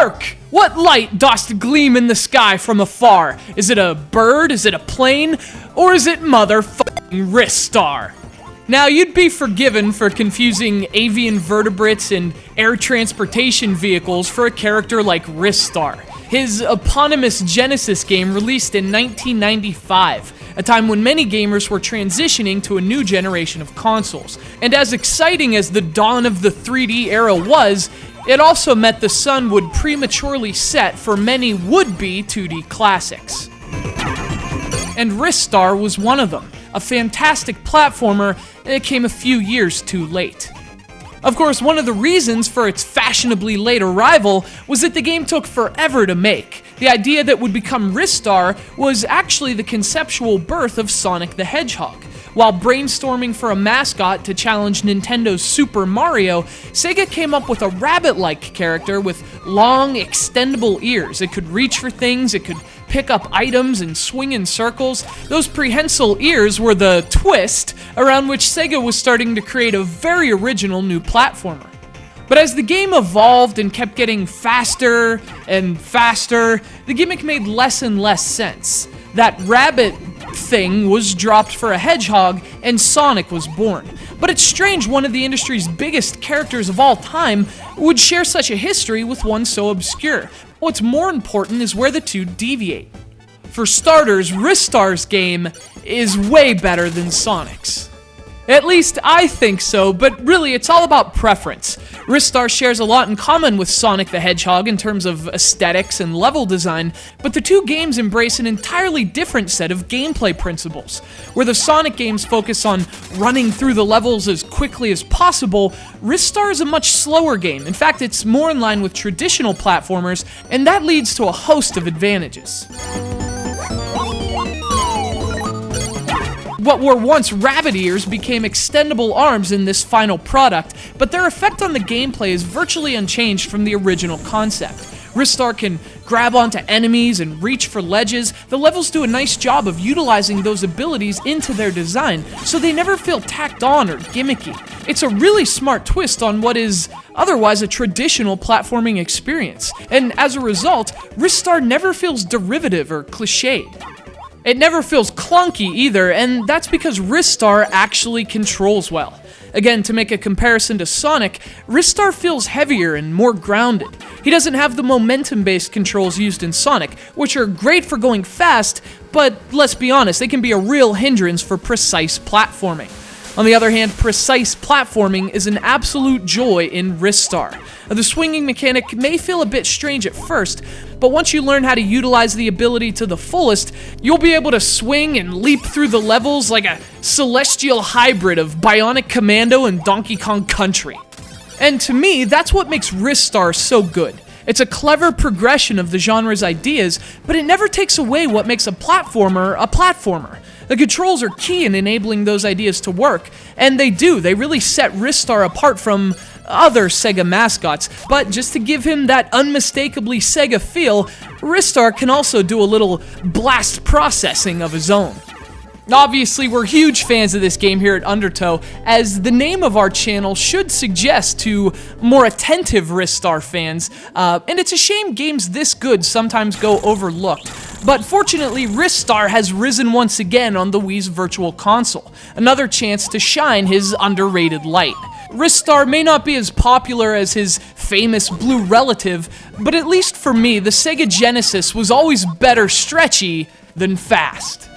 Hark! What light dost gleam in the sky from afar? Is it a bird, is it a plane, or is it motherfucking Ristar? Now, you'd be forgiven for confusing avian vertebrates and air transportation vehicles for a character like Ristar. His eponymous Genesis game released in 1995, a time when many gamers were transitioning to a new generation of consoles. And as exciting as the dawn of the 3D era was, it also meant the sun would prematurely set for many would-be 2D classics. And Ristar was one of them, a fantastic platformer that came a few years too late. Of course, one of the reasons for its fashionably late arrival was that the game took forever to make. The idea that would become Ristar was actually the conceptual birth of Sonic the Hedgehog. While brainstorming for a mascot to challenge Nintendo's Super Mario, Sega came up with a rabbit-like character with long, extendable ears. It could reach for things, it could pick up items and swing in circles. Those prehensile ears were the twist around which Sega was starting to create a very original new platformer. But as the game evolved and kept getting faster and faster, the gimmick made less and less sense. That rabbit thing was dropped for a hedgehog, and Sonic was born. But it's strange one of the industry's biggest characters of all time would share such a history with one so obscure. What's more important is where the two deviate. For starters, Ristar's game is way better than Sonic's. At least I think so, but really it's all about preference. Ristar shares a lot in common with Sonic the Hedgehog in terms of aesthetics and level design, but the two games embrace an entirely different set of gameplay principles. Where the Sonic games focus on running through the levels as quickly as possible, Ristar is a much slower game. In fact, it's more in line with traditional platformers, and that leads to a host of advantages. What were once rabbit ears became extendable arms in this final product, but their effect on the gameplay is virtually unchanged from the original concept. Ristar can grab onto enemies and reach for ledges. The levels do a nice job of utilizing those abilities into their design, so they never feel tacked on or gimmicky. It's a really smart twist on what is otherwise a traditional platforming experience, and as a result, Ristar never feels derivative or cliched. It never feels clunky either, and that's because Ristar actually controls well. Again, to make a comparison to Sonic, Ristar feels heavier and more grounded. He doesn't have the momentum-based controls used in Sonic, which are great for going fast, but let's be honest, they can be a real hindrance for precise platforming. On the other hand, precise platforming is an absolute joy in Ristar. The swinging mechanic may feel a bit strange at first, but once you learn how to utilize the ability to the fullest, you'll be able to swing and leap through the levels like a celestial hybrid of Bionic Commando and Donkey Kong Country. And to me, that's what makes Ristar so good. It's a clever progression of the genre's ideas, but it never takes away what makes a platformer a platformer. The controls are key in enabling those ideas to work, and they do. They really set Ristar apart from other Sega mascots, but just to give him that unmistakably Sega feel, Ristar can also do a little blast processing of his own. Obviously, we're huge fans of this game here at Undertow, as the name of our channel should suggest to more attentive Ristar fans, and it's a shame games this good sometimes go overlooked. But fortunately, Ristar has risen once again on the Wii's Virtual Console, another chance to shine his underrated light. Ristar may not be as popular as his famous blue relative, but at least for me, the SEGA Genesis was always better stretchy than fast.